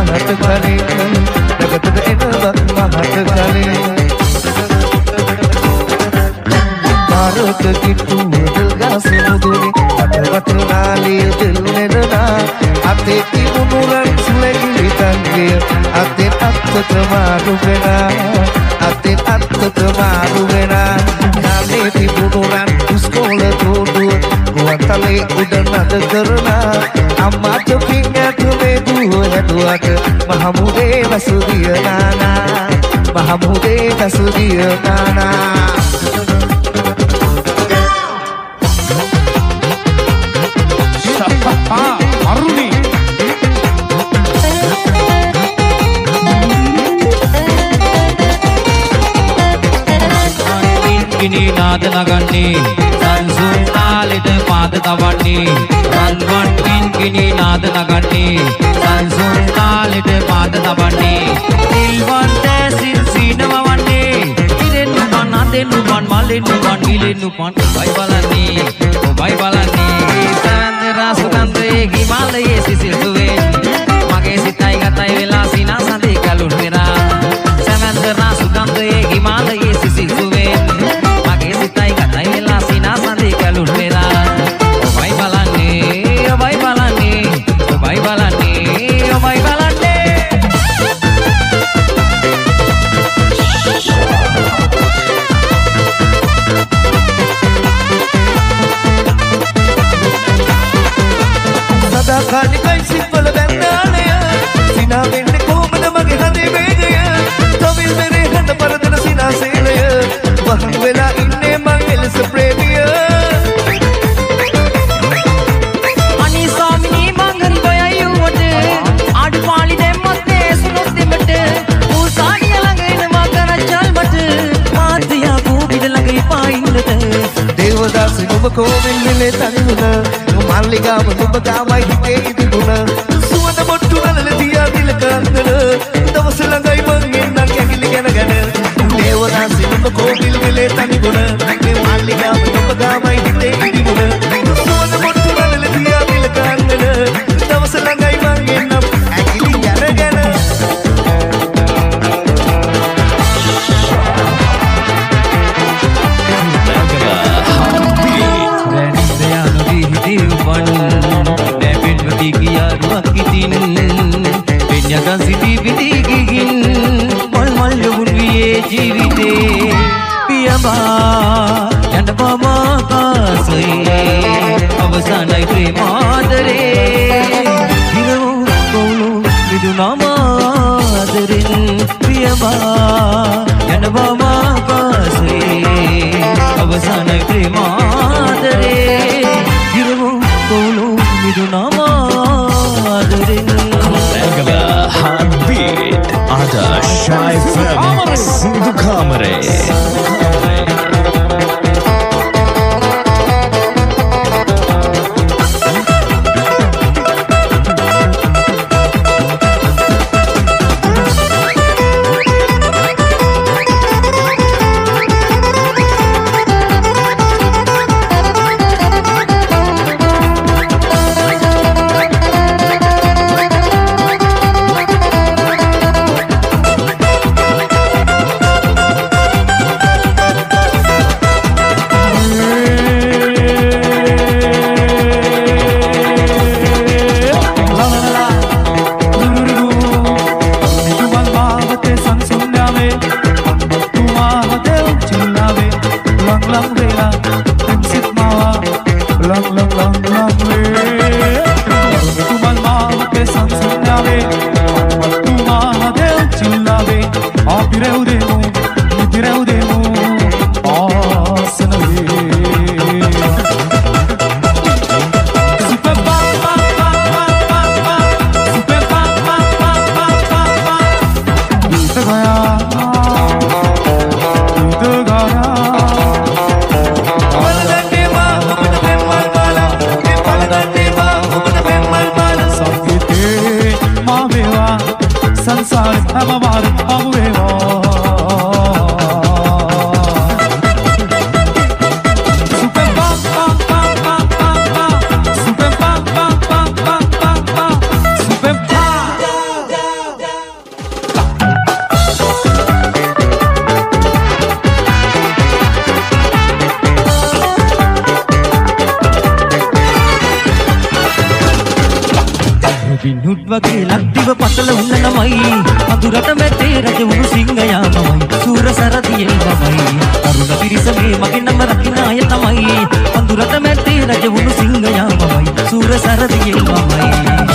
මහත කලින් නැගතද එනවත් මහත කලින් පාරක කිට්ටු මුදල් ගාස මුදුනේ අටවට නාලිය දෙල් නෙදනා අතේ තිබුණු රන් සුලැගිලි තංගය අතේ අත්තට මාරු වෙනා අතේ අත්තට මාරු වෙනා නාලේ තිබුණු රන් උස්කෝල දෝඩුව ගුවන්තලේ උඩ නද කරනා අම්මාට පිංගට මේ දුව හැදුවට මහමුදේ වසුදිය නානා මහමුදේ වසුදිය නානා අරුණි කිනි නාද නගන්නේ සංසුන් තාලෙට පාද තවන්නේ රන්වන් කිනි නාද නගන්නේ සංසුන් තාලෙට පාද තවන්නේ නිල්වන් දැසින් සීනවවන්නේ ඉරෙන්නු පන් අදෙන්නු පන් මලෙන්නු පන් ගිලෙන්නු පන් ඔබයි බලන්නේ සැවන්දරා සුගන්ධයේ හිමාලයේ සිසිල් සුවේ මගේ සිතයි ගතයි වෙලා සිනා සඳේ කලුන් වෙනා සැවන්දරා සුගන්ධයේ හිමාලයේ සිසිල් සුවේ මගේ සිතයි ගතයි වෙලා සිනා සඳේ කලුන් වෙනා ඔබයි බලන්නේ ඔබයි බලන්නේ ඔබයි බලන්නේ ඔබයි බලන්නේ සදාකාලිකයි සිත්වල බැන්දාලය සිනා වෙන්නේ කොහොමද මගේ හදේ වේගය තවිල් මෙරේ හඳ පරදන සිනා සේලය වහන් වෙලා ඉන්නේ මං එලෙස ප්‍රේමිය අනී ස්වාමිනී මං හරි බයයි උවට ආඩු පාලි දැම්මත් නේසුනොත් දෙමට ඌසාඩිය ළඟ එනවා කරච්චල් මට මාත්‍යා කෝපිට ළඟ ඉපා ඉන්නට දේවදාසි ඔබ කෝවිල් විලේ තනිවුණ මල්ලිගාව ඔබ ගාමයි හිතේ ඉදිබුණ සුවඳ බොට්ටු නලල තියා දිල කන්දන දවස ළඟයි මං එන්නම් ඇගිලි ගැන දේවදාසි ඔබ කෝවිල් විලේ තනිවුණ මල්ලිගාව ඔබ ගාමයි හිතේ ඉදිබුණ සුවඳ බොට්ටු නලල තියා දිල කන්දන දවස ළඟයි මං එන්නම් ඇගිලි ගැන Penyakan siti bidigigin Mal mal yubun viye jivite Piyama Yanda pama kasai Avasanai premadare Hiramu kolu vidunama adarin Piyama Yanda pama kasai Avasanai premadare Hiramu kolu vidunama adarin Heartbeat ada Shy Fam Sindhu Kamare විනුත් වගේ ලක්දිව පතල උන්න නමයි අඳුරට මැත්තේ රජ වුණු සිංහයා මමයි සූර සරදියේ මමයි තරුණ පිරිස මේ මගේ නම රකින්න අය තමයි අඳුරට මැත්තේ රජ වුණු සිංහයා මමයි සූර සරදියේ මමයි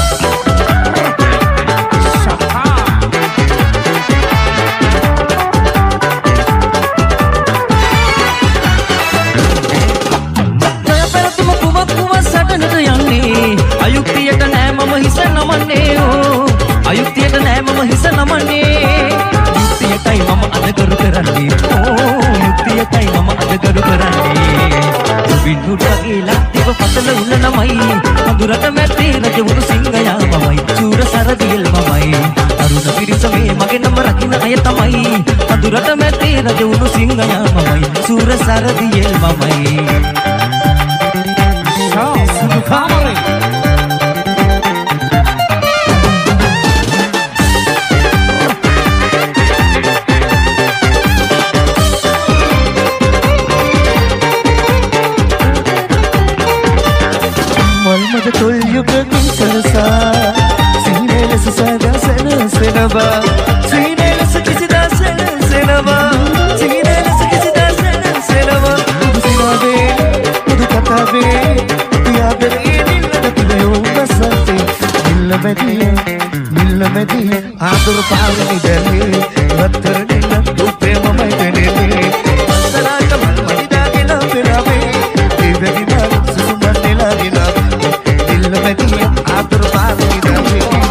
අයුක්තියට නෑ මම හිස නමන්නේ අයුක්තියට නෑ මම හිස නමන්නේ යුක්තියටයි මම අද කරු කරන්නේ යුක්තියටයි මම අද කරු කරන්නේ විනුත් වගේ ලක්දිව පතල උන්න නමයි අඳුරට මැත්තේ රජ වුණු සිංහයා මමයි සූර සරදියෙල් මමයි අරුණ පිරිස මේ මගේ නම රකින්න අය තමයි අඳුරට මැත්තේ රජ වුණු සිංහයා මමයි සූර සරදියෙල් මමයි සුදු කාමරේ ආදුර පාලනි දැලේ වතරනේ දුපේ මමයි දෙනේ සරාට මඩි දාගෙන පෙරාවේ දෙවිනා සුසුමන්නේලා දිනා දිල්ල මෙදී ආදුර පාලනි දැලේ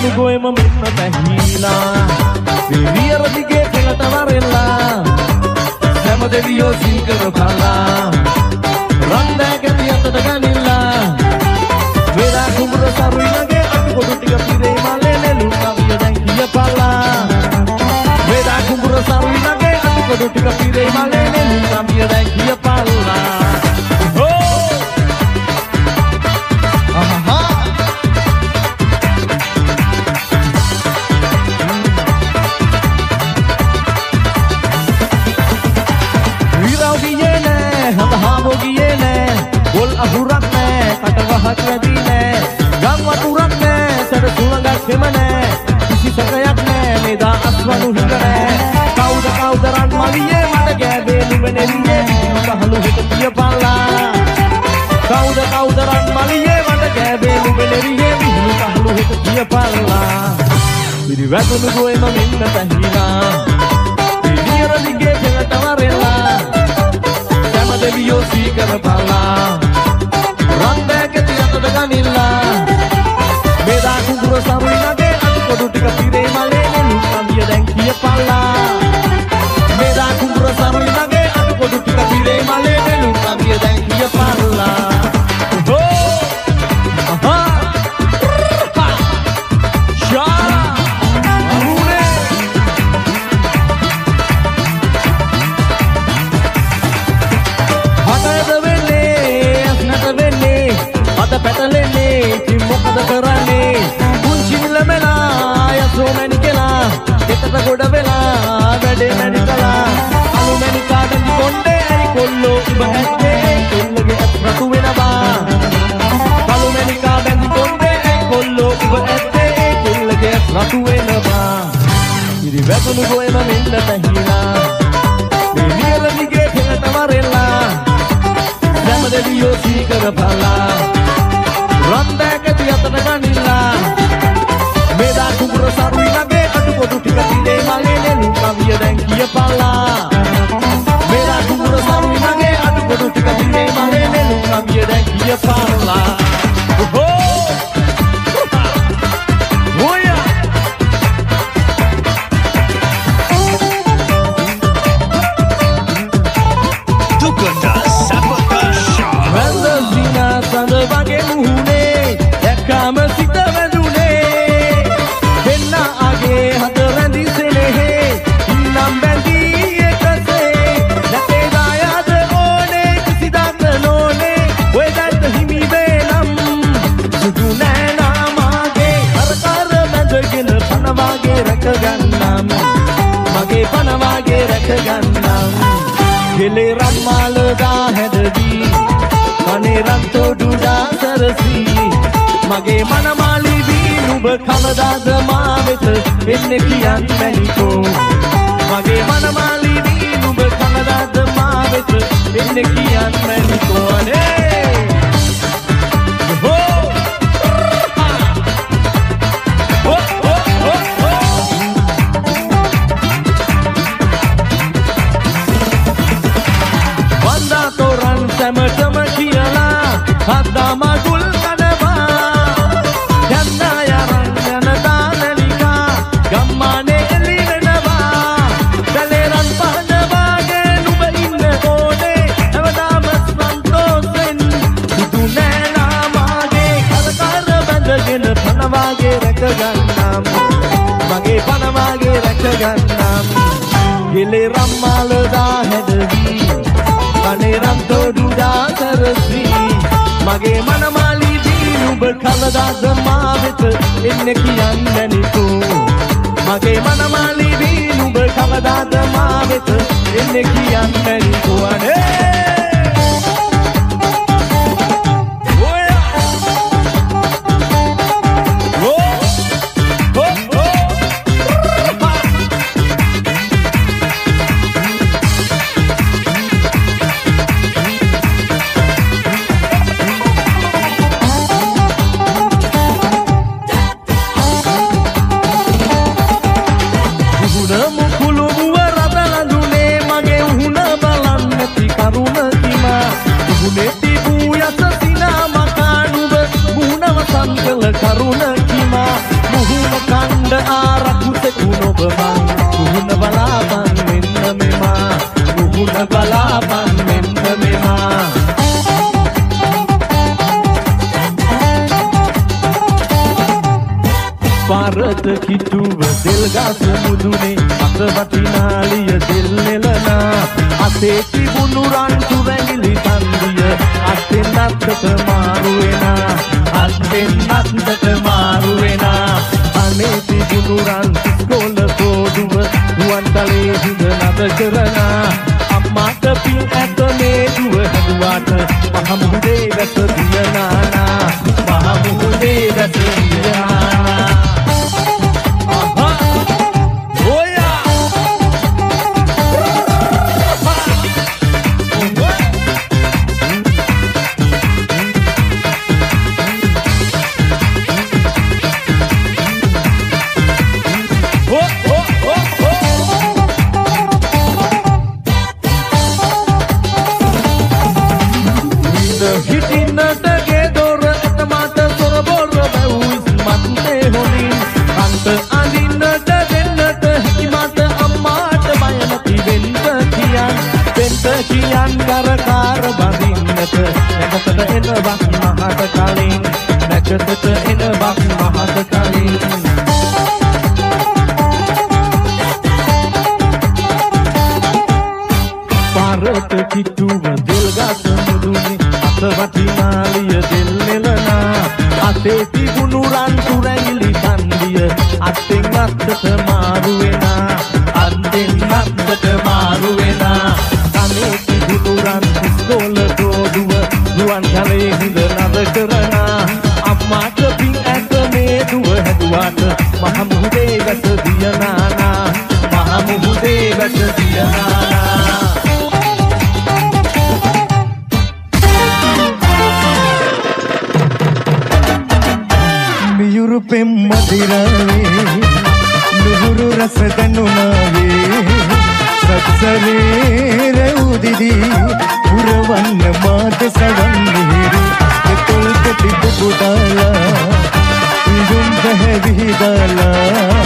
වැදුණු ගොයම මෙන්න පැහිලා විරියර දිගේ පෙළට වරෙල්ලා හැම දෙවියෝ සිල් කරපල්ලා රන් දැකති අතට ගනිල්ලා වේලා කුඹුර සරුයිනගේ අටකොඩු ටික පිරේ මලේ නෙළුම් කවිය දැන් කියපල්ලා වේලා කුඹුර සරුයිනගේ අටකොඩු ටික පිරේ මලේ නෙළුම් කවිය දැන් කියපල්ලා ගියේ නෑ ගොල් අහුරක් නෑ කටවහක් නැති නෑ ගම් වතුරක් නෑ සර සුළඟක් එම නෑ කිසි සැකයක් නෑ මෙදා අස්වනු හිඟ නෑ කවුද රන් මලියේ මට ගෑබේ නුඹනෙලියේ කහළු හිට කියපල්ලා කවුද රන් මලියේ මට ගෑබේ නුඹනෙලියේ විහිළු කහළු හිට කියපල්ලා පිරිවැදුණු ගොයම මෙන්න පැහිලා පිරියර දිගේ පෙළට වරෙල්ලා දෙවියෝ සී කරපල්ලා රන් දැකති අතට ගනිල්ලා මෙදා කුඹුර සරුයිනගේ අටකොඩු ටික පිරේ මලේ නෙළුම් කවිය දැන් කියපල්ලා මෙදා කුඹුර සරුයිනගේ අටකොඩු ටික පිරේ මලේ නෙළුම් කවිය දැන් කියපල්ලා පැටලෙන්නේ ඉතින් මොකද කරන්නේ පුංචි ළමලා යසෝ මැණි කෙනා ගෙතට ගොඩ වෙලා වැඩේ මැණි කලා අලු මැණි කාටදි කොණ්ඩේ ඇයි කොල්ලෝ ඉබ ඇත්තේ කොල්ලගේ ඇස් රතු වෙනවා අලු මැණි කාටදි කොණ්ඩේ ඇයි කොල්ලෝ ඉබ ඇත්තේ කොල්ලගේ ඇස් රතු වෙනවා ඉරි වැදුණු ගොයම මෙන්න පැහිලා දෙවියල දිගේ පෙළට වරෙල්ලා දැම දෙවියෝ සී කරපල්ලා රන් දැකති අතට ගනිල්ලා මෙදා කුඹුර සරුයිනගේ අටකොඩු ටික පිරේ මලේ නෙළුම් කවිය දැන් කියපල්ලා මෙදා කුඹුර සරුයිනගේ අටකොඩු ටික පිරේ මලේ නෙළුම් කවිය දැන් කියපල්ලා මගේ පනවාගේ රැකගන්නම් ගෙලේ රම්මාලදා හැදවී කනේ රන් තොඩුඩා සරසී මගේ මනමාලි වී නුඹ කවදාද මා වෙත එන්නේ කියන්න මැනිකෝ මගේ මනමාලි වී නුඹ කවදාද මා වෙත එන්නේ කියන්න මැනිකෝ අනේ සැමටම කියලා හද්දා මගුල් කනවා යන්නා යරන් යන දානලිකා ගම්මානේ එලි වෙනවා දලේරන් පහනවාගේ නුඹ ඉන්න ඕනේ හැමදාම සන්තෝෂෙන් සුදු නෑනා මාගේ කලකාර බැඳගෙන පනවාගේ රැකගන්නම් මගේ පනවාගේ රැකගන්නම් ගෙලේ රම්මාලදා හැදවී කනේ රන් තොඩුඩා සරසී මගේ මනමාලි වී නුඹ කවදාද මා වෙත එන්නේ කියන්න මැනිකෝ මගේ මනමාලි වී නුඹ කවදාද මා වෙත එන්නේ කියන්න මැනිකෝ අනේ කරුණ කිමා Kuhuna kanda arakute kuno bemang Kuhuna balapan minna mema Kuhuna balapan minna mema Parat kittuව දෙල් ගස් මුදුනේ අත වටිනාලිය දෙල් නෙලනා අතේ තිබුණු රන්තු වැඟිලි තන්දිය අතෙන් අත්තට මාරු වෙනා අතෙන් අත්තට මාරු වෙනා අනේ තිබුණු රන්තු කොළ කෝඩුව ගුවන්තලේ හිඳ නද කරනා අම්මාට පින් ඇත මේ දුව හැදුවාට මහ මුහුදේ වැස දියනානා මහ මුහුදේ වැස දියනානා Kian kar bandingat nakata en bak mahat kalin nakata en bak mahat kalin parat kittuව දෙල් ගස් මුදුනේ අත වටිනාලිය දෙල් නෙලනා අතේ තිබුණු රන්තු රැඟිලි තන්දිය අතෙන් අත්තට මාරු වෙනා අතෙන් අත්තට මාරු වෙනා ඉස්කෝල ගෝඩුව ගුවන් කලේ හිඳ නද කරනා අම්මාට පින් ඇත මේ දුව හැදුවාට මහ මුහුදේ වැස දියනානා මහ මුහුදේ වැස දියනානා මියුරු පෙම්මදිරවේ නුහුරු රස දනුනාවේ සත්සරේ රැවුදිදී පුරවන්න මාත සවන් මිහිරි තොල් කටි පුදාලා ඉදුම් පැහැවිදාලා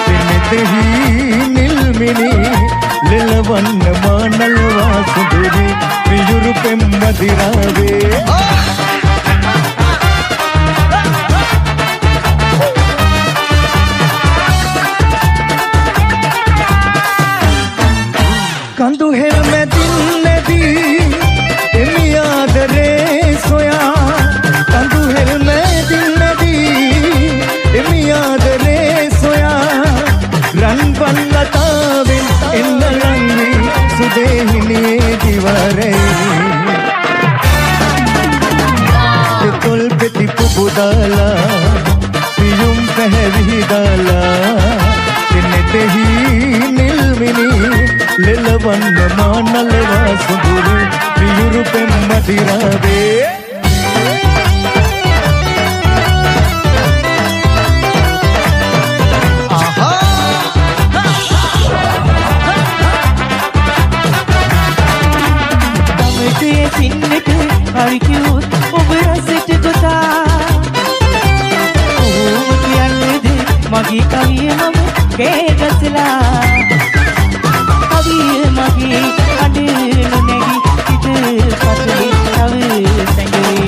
පෙනෙතෙහි නිල්මිනි ලෙලවන්න මානල්වා සුදුරි මියුරු පෙම්මදිරාවේ कंदु हेल में दिल दी एमियादरे सोया कंदु हेल में दिल दी एमियादरे सोया रन बल्लताविन इल्लंगी सुदेहिनी दिवारे तोल पे तिपु बुदाला पियुम पहविदाला इन्ने ही निलमिनी ලෙලවන්න මානලවා සුදුරු පියුරු පෙම්මදිරාවේ දමටේ සින්නට හරි කිව්වොත් ඔබ රසට ගොතා ඕම කියන්නේද මගේ කවිය මම කේගසලා මගේ අඩේලු නැගි ඉත පතුලේ තව සැඟේ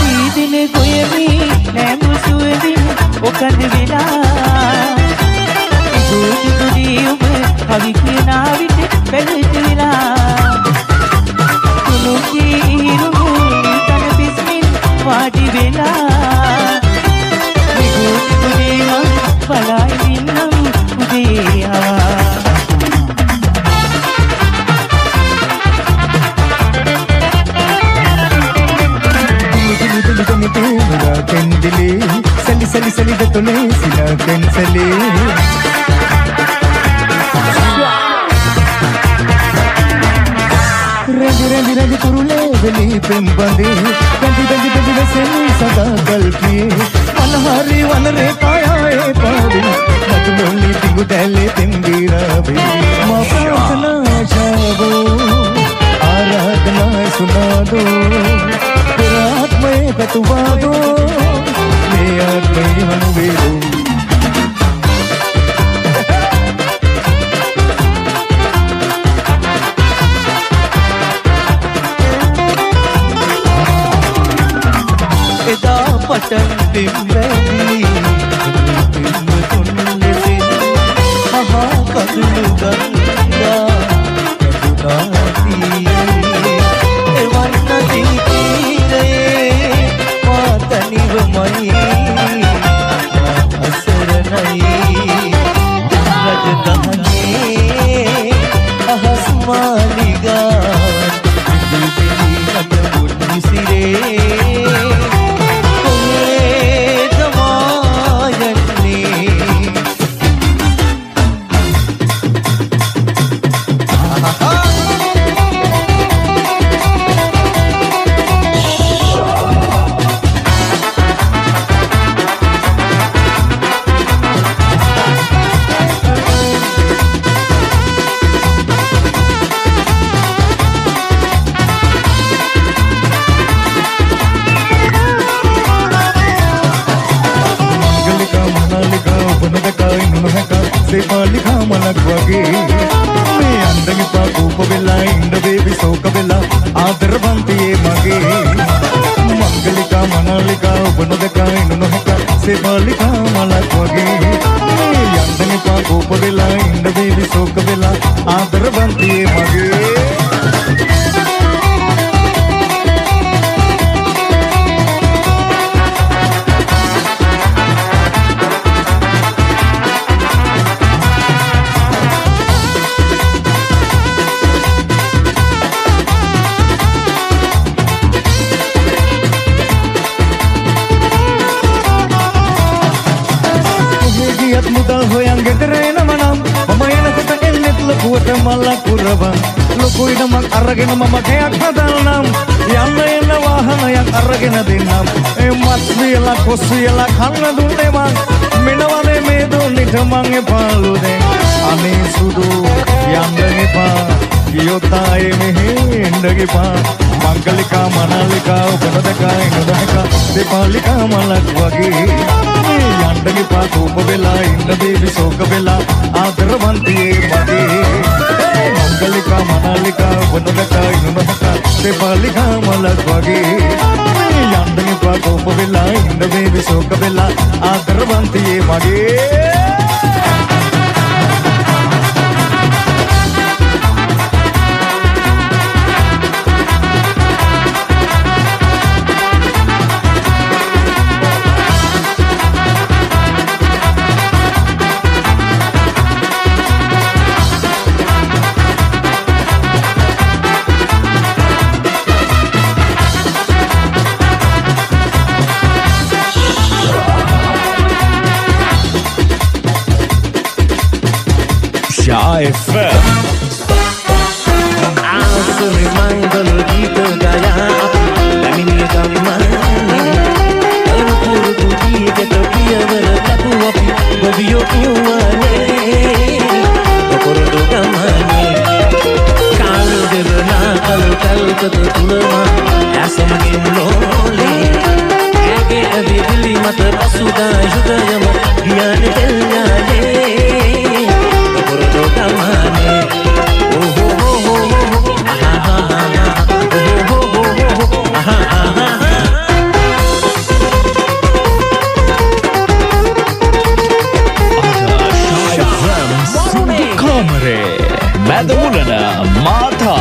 ඊදින ගොයමි නැමු සුවදින ඔකද වෙලා දුදුදී ඔබ කවි කියනා විට පැලට වෙලා තුනුකී ඉරුමු තන බිස්මින් වාඩි වෙලා දුදුදී මම බලයි ඉන්නම් උදේ ආවා kendile sali sali sali datole sila kensale rendi rendi rendi kurule veli pembande bendi bendi bendi veseni sada kalpiye manhari wanre kaya e padi maduloli tingudale tembirabe ma prasna jabo आराधना सुना दो आत्मय बतवा दो मैं आत्मय hanu velu eda patan bimbeli bimtunlesin aha kadulu ganga kadunati ewanna dikire mataniwmai asaranai rajadhane ahasmaliga dibeli namun sire लिखा मलक वगे मैं अंदगी पा कूप बेला end baby सोक बेला आदर बंती ये मगे मंगलिका मनालिका उपनदका इनुनहका से लिखा मलक वगे मैं अंदगी पा कूप बेला इंड बेबी सोक बेला आदर बंती ये मगे mudal hoyang gedrena manam pamayana kota elnet lokuata mala kuraban lokuida mang arragena mama kayak hadal nam yanna wahana yang arragena dinam matsvila kosvila khanna dunne mang menavane medu nithamang e palu de ane sudu yanne pa yotae mehe indage pa mangalika manalika upanadaka inudaka depalika malak wage yandage pa koopa vela inda devi soka vela adarvantiye mage mangalika manalika upanadaka inudaka depalika malak wage yandage pa koopa vela inda devi soka vela adarvantiye mage Shai FM. Asri mangal geet gaya lamini gamane alpur tuji get piyavar tatu api babiyo piwane kokordo gamane kal devna kal kal kat tulma asamgin lole ege abi dili mat pasuda judayam gyan telnale kokordo gamane oh oh oh aha oh oh aha Shai FM Sundu Kamare Madhulana Mata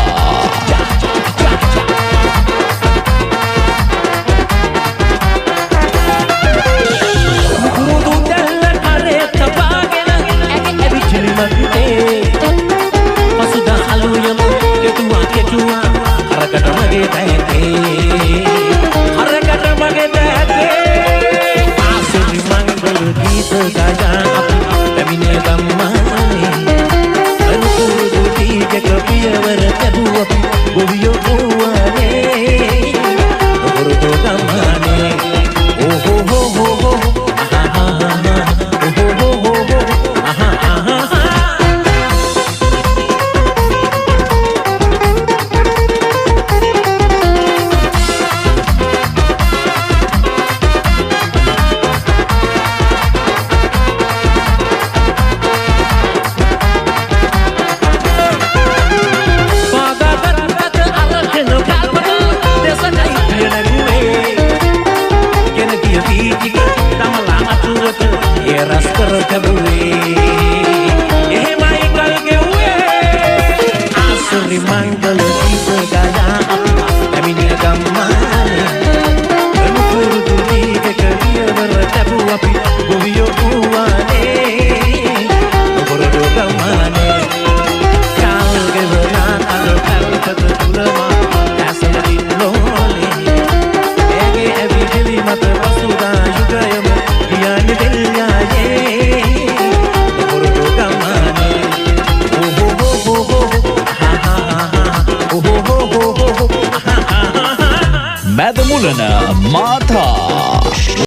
මට මුල